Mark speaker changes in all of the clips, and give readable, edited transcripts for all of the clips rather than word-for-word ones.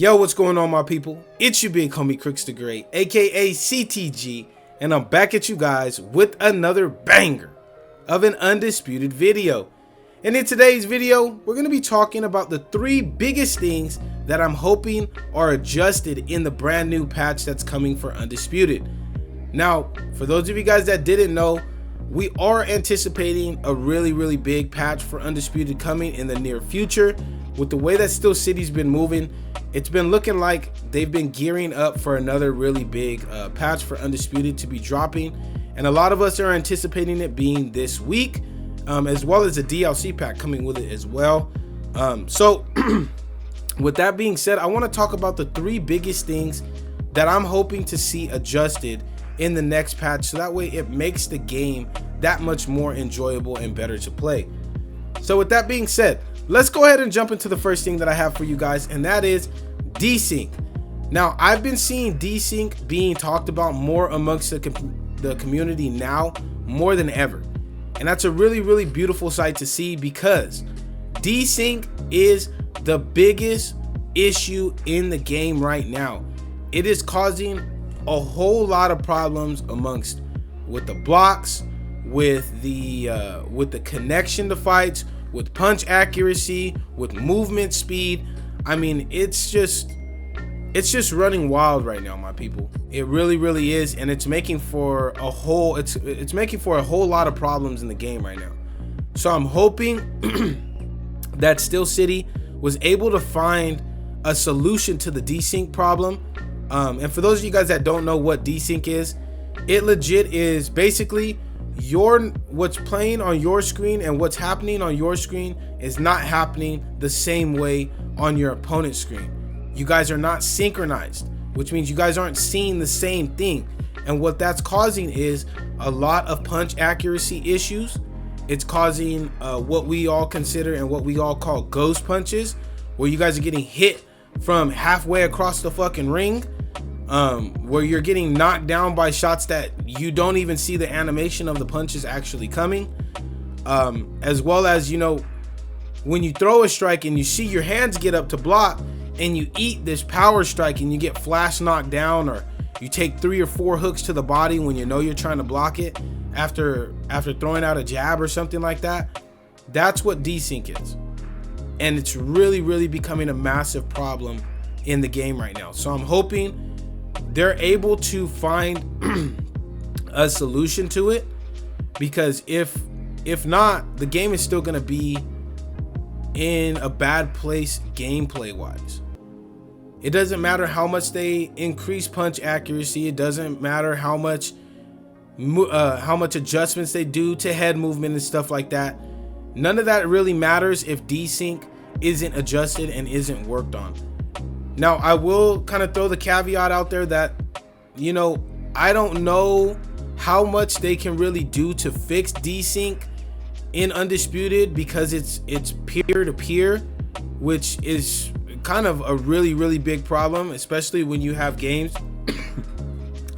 Speaker 1: Yo, what's going on, my people? It's your big homie Crooks the Great, aka CTG, and I'm back at you guys with another banger of an Undisputed video. And in today's video, we're going to be talking about the 3 biggest things that I'm hoping are adjusted in the brand new patch that's coming for Undisputed. Now, for those of you guys that didn't know, we are anticipating a really big patch for Undisputed coming in the near future. With the way that Steel City's been moving, it's been looking like they've been gearing up for another really big patch for Undisputed to be dropping, and a lot of us are anticipating it being this week, as well as a DLC pack coming with it as well. So with that being said, I want to talk about the 3 biggest things that I'm hoping to see adjusted in the next patch, so that way it makes the game that much more enjoyable and better to play. So with that being said, let's go ahead and jump into the first thing that I have for you guys, and that is Desync. Now, I've been seeing Desync being talked about more amongst the community now more than ever, and that's a really beautiful sight to see, because Desync is the biggest issue in the game right now. It is causing a whole lot of problems amongst with the blocks, with the connection to fights, with punch accuracy, with movement speed. I mean, it's just running wild right now, my people. It really is, and it's making for a whole lot of problems in the game right now. So I'm hoping that Steel City was able to find a solution to the desync problem. And for those of you guys that don't know what desync is, it legit is basically what's playing on your screen and what's happening on your screen is not happening the same way on your opponent's screen. You guys are not synchronized, which means you guys aren't seeing the same thing. And what that's causing is a lot of punch accuracy issues. It's causing what we all consider and what we all call ghost punches, where you guys are getting hit from halfway across the fucking ring, where you're getting knocked down by shots that you don't even see the animation of the punches actually coming, as well as, you know, when you throw a strike and you see your hands get up to block and you eat this power strike and you get flash knocked down, or you take 3 or 4 hooks to the body when you know you're trying to block it after throwing out a jab or something like that. That's what desync is, and it's really becoming a massive problem in the game right now. So I'm hoping they're able to find a solution to it, because if not, the game is still going to be in a bad place gameplay wise. It doesn't matter how much they increase punch accuracy. It doesn't matter how much adjustments they do to head movement and stuff like that. None of that really matters if desync isn't adjusted and isn't worked on. Now, I will kind of throw the caveat out there that, you know, I don't know how much they can really do to fix desync in Undisputed, because it's peer-to-peer, which is kind of a really big problem, especially when you have games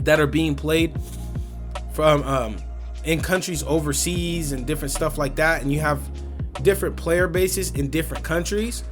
Speaker 1: that are being played from in countries overseas and different stuff like that, and you have different player bases in different countries.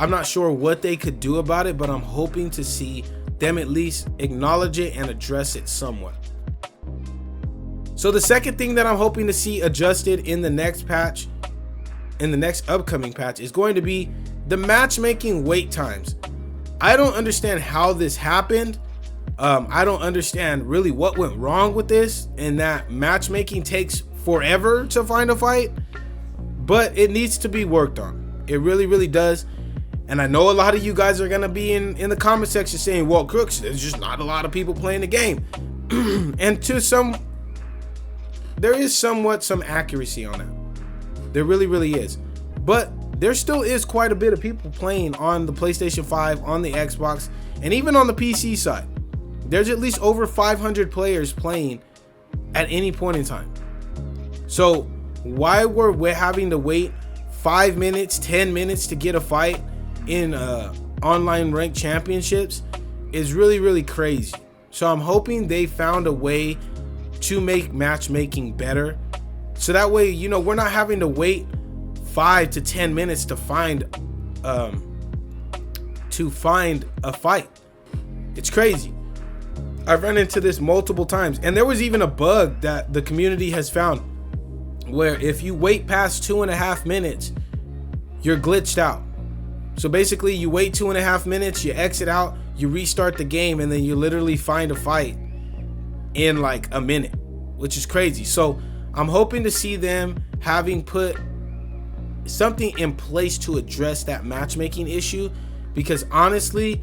Speaker 1: I'm not sure what they could do about it, but I'm hoping to see them at least acknowledge it and address it somewhat. So the second thing that I'm hoping to see adjusted in the next patch, in the next upcoming patch, is going to be the matchmaking wait times. I don't understand how this happened. I don't understand really what went wrong with this, and that matchmaking takes forever to find a fight, but it needs to be worked on. It really does. And I know a lot of you guys are gonna be in the comment section saying, well, Crooks, there's just not a lot of people playing the game. And there is somewhat some accuracy on that. There really is. But there still is quite a bit of people playing on the PlayStation 5, on the Xbox, and even on the PC side. There's at least over 500 players playing at any point in time. So why were we having to wait 5 minutes, 10 minutes to get a fight in online ranked championships is really crazy. So I'm hoping they found a way to make matchmaking better, so that way, you know, we're not having to wait 5 to 10 minutes to find to find a fight. It's crazy. I've run into this multiple times, and there was even a bug that the community has found where if you wait past 2.5 minutes, you're glitched out. So basically you wait 2.5 minutes, you exit out, you restart the game, and then you literally find a fight in like a minute, which is crazy. So I'm hoping to see them having put something in place to address that matchmaking issue, because honestly,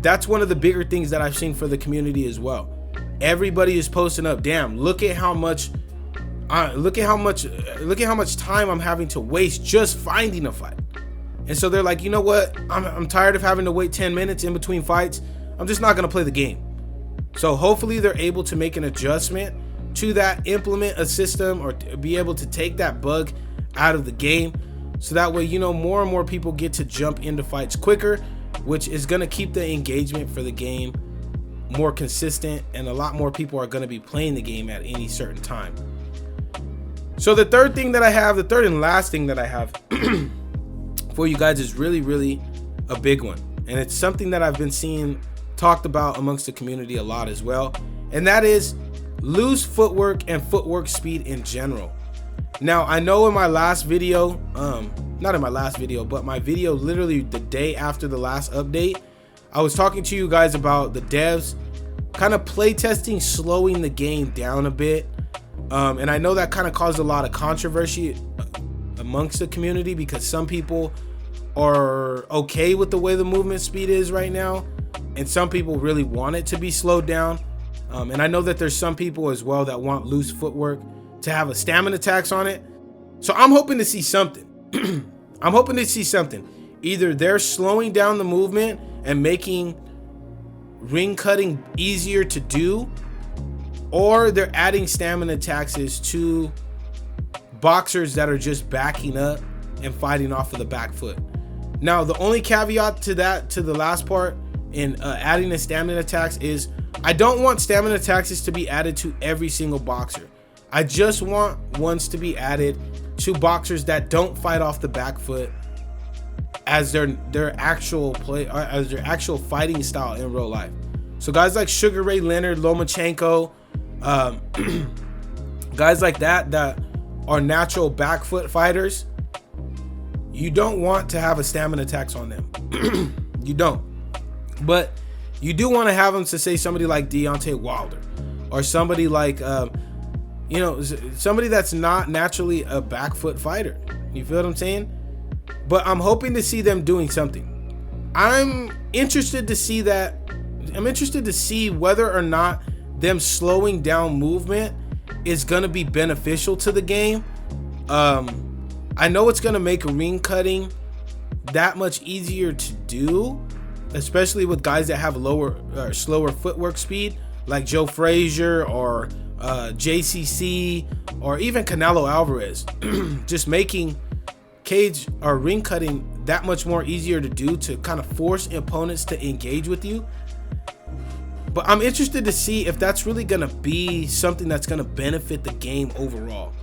Speaker 1: that's one of the bigger things that I've seen for the community as well. Everybody is posting up, damn, look at how much time I'm having to waste just finding a fight. And so they're like, you know what, I'm tired of having to wait 10 minutes in between fights. I'm just not going to play the game. So hopefully they're able to make an adjustment to that, implement a system, or be able to take that bug out of the game, so that way, you know, more and more people get to jump into fights quicker, which is going to keep the engagement for the game more consistent, and a lot more people are going to be playing the game at any certain time. So the third and last thing that I have for you guys is really a big one, and it's something that I've been seeing talked about amongst the community a lot as well, and that is loose footwork and footwork speed in general. Now, I know in my last video, not in my last video, but my video literally the day after the last update, I was talking to you guys about the devs kind of playtesting slowing the game down a bit. And I know that kind of caused a lot of controversy amongst the community, because some people are okay with the way the movement speed is right now, and some people really want it to be slowed down. And I know that there's some people as well that want loose footwork to have a stamina tax on it. So I'm hoping to see something. I'm hoping to see something. Either they're slowing down the movement and making ring cutting easier to do, or they're adding stamina taxes to boxers that are just backing up and fighting off of the back foot. Now, the only caveat to that, to the last part in adding a stamina tax, is I don't want stamina taxes to be added to every single boxer. I just want ones to be added to boxers that don't fight off the back foot as their actual play, as their actual fighting style in real life. So guys like Sugar Ray Leonard, Lomachenko, guys like that are natural back foot fighters, you don't want to have a stamina tax on them. You don't. But you do want to have them to say somebody like Deontay Wilder, or somebody like you know, somebody that's not naturally a back foot fighter. You feel what I'm saying? But I'm hoping to see them doing something. I'm interested to see that. I'm interested to see whether or not them slowing down movement is going to be beneficial to the game. I know it's going to make ring cutting that much easier to do, especially with guys that have lower or slower footwork speed, like Joe Frazier or JCC, or even Canelo Alvarez. Just making cage or ring cutting that much more easier to do, to kind of force opponents to engage with you. But I'm interested to see if that's really going to be something that's going to benefit the game overall.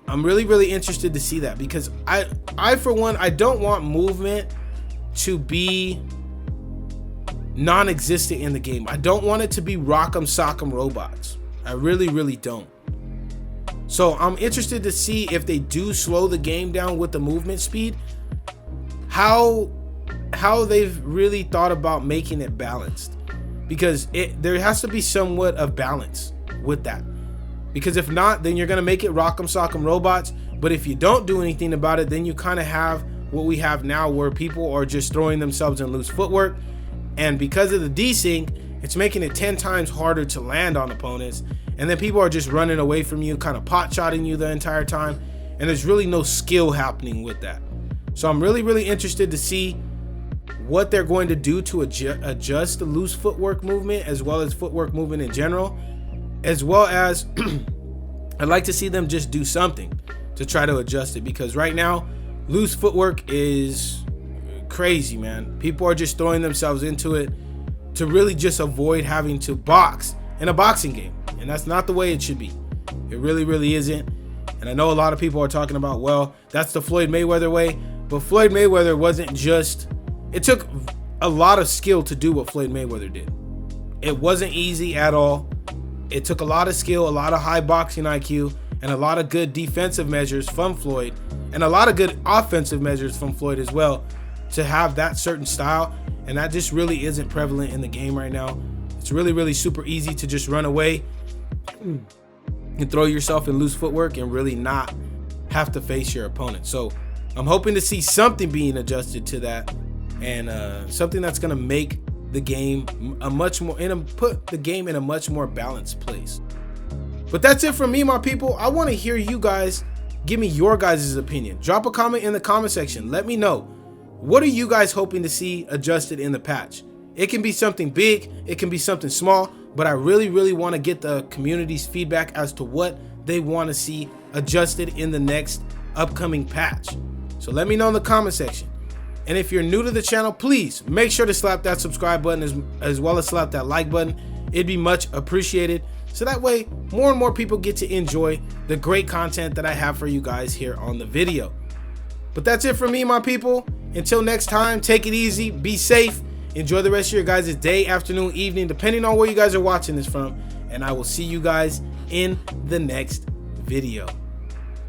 Speaker 1: I'm really interested to see that, because I for one, I don't want movement to be non-existent in the game. I don't want it to be rock'em sock'em robots. I really don't. So I'm interested to see if they do slow the game down with the movement speed, how they've really thought about making it balanced, because there has to be somewhat of balance with that. Because if not, then you're going to make it rock'em sock'em robots. But if you don't do anything about it, then you kind of have what we have now, where people are just throwing themselves in loose footwork. And because of the desync, it's making it 10 times harder to land on opponents. And then people are just running away from you, kind of pot shotting you the entire time. And there's really no skill happening with that. So I'm really interested to see what they're going to do to adjust the loose footwork movement, as well as footwork movement in general, as well as I'd like to see them just do something to try to adjust it, because right now loose footwork is crazy, man. People are just throwing themselves into it to really just avoid having to box in a boxing game, and that's not the way it should be. It really isn't. And I know a lot of people are talking about, well, that's the Floyd Mayweather way, but Floyd Mayweather wasn't just It took a lot of skill to do what Floyd Mayweather did. It wasn't easy at all. It took a lot of skill, a lot of high boxing IQ, and a lot of good defensive measures from Floyd, and a lot of good offensive measures from Floyd as well, to have that certain style. And that just really isn't prevalent in the game right now. It's really super easy to just run away and throw yourself in loose footwork and really not have to face your opponent. So I'm hoping to see something being adjusted to that, and something that's going to make the game put the game in a much more balanced place. But that's it from me, my people. I want to hear you guys. Give me your guys' opinion. Drop a comment in the comment section. Let me know, what are you guys hoping to see adjusted in the patch? It can be something big, it can be something small, but I really want to get the community's feedback as to what they want to see adjusted in the next upcoming patch. So let me know in the comment section. And if you're new to the channel, please make sure to slap that subscribe button as well as slap that like button. It'd be much appreciated. So that way more and more people get to enjoy the great content that I have for you guys here on the video. But that's it for me, my people. Until next time, take it easy, be safe, enjoy the rest of your guys' day, afternoon, evening, depending on where you guys are watching this from. And I will see you guys in the next video.